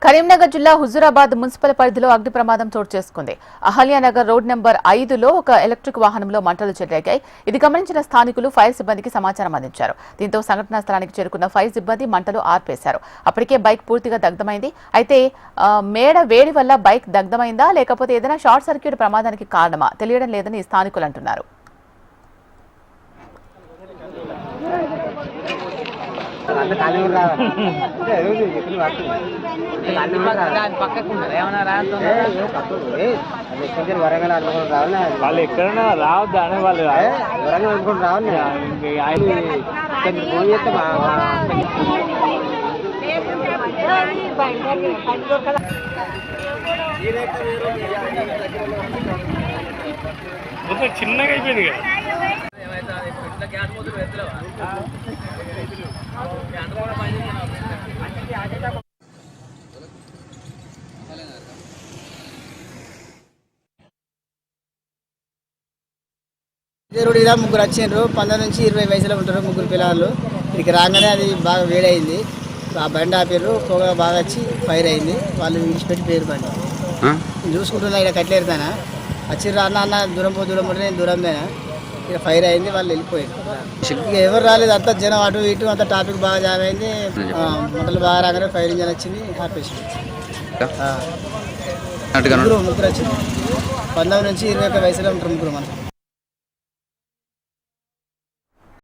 కరీంనగర్ జిల్లా హుజూరాబాద్ మున్సిపల్ పరిధిలో అగ్ని ప్రమాదం చోటు చేసుకుంది. అహల్యానగర్ రోడ్ నెంబర్ 5లో ఒక ఎలక్ట్రిక్ వాహనంలో మంటలు చెలరేగాయి. ఇది గమనించిన స్థానికులు ఫైర్ సిబ్బందికి సమాచారం అందించారు. దీంతో సంఘటనా స్థలానికి చేరుకున్న ఫైర్ సిబ్బంది మంటలు ఆర్పేశారు. అప్పటికే బైక్ పూర్తిగా దగ్ధమైంది. అయితే మేడ వేడి వల్ల బైక్ దగ్ధమైందా లేకపోతే ఏదైనా షార్ట్ సర్క్యూట్ ప్రమాదానికి కారణమా తెలియడం లేదని స్థానికులు అంటున్నారు. వాళ్ళు ఎక్కడైనా రావద్దా అనే వాళ్ళు వరంగా అనుకుంటూ రావాలి. ఫోన్ చేస్తే మొత్తం చిన్నగా అయిపోయింది కదా. ఇలా ముగ్గురు వచ్చిండ్రు. 15 నుంచి 20 వయసులో ఉంటారు. ముగ్గురు పిల్లలు ఇక్కడికి రాగానే అది బాగా వేడైంది. ఆ బండి ఆపారు. పొగ బాగా వచ్చి ఫైర్ అయింది. వాళ్ళు విడిచిపెట్టి పేరు బండి చూసుకుంటున్నా. ఇక్కడ కట్లేరుతానా వచ్చిర్రు. అన్న దూరం పోతే నేను దూరం పోయినా. ఇక్కడ ఫైర్ అయింది. వాళ్ళు వెళ్ళిపోయారు. ఇక ఎవరు రాలేదు. అంతా జనం అటు ఇటు అంతా ట్రాఫిక్ బాగా జామ్ అయింది. మంటలు బాగా రాగానే ఫైర్ ఇంజన్ వచ్చింది. ఆపేసి ముగ్గురు వచ్చింది. 19 నుంచి 21 వయసులో ఉంటారు ముగ్గురు మనం.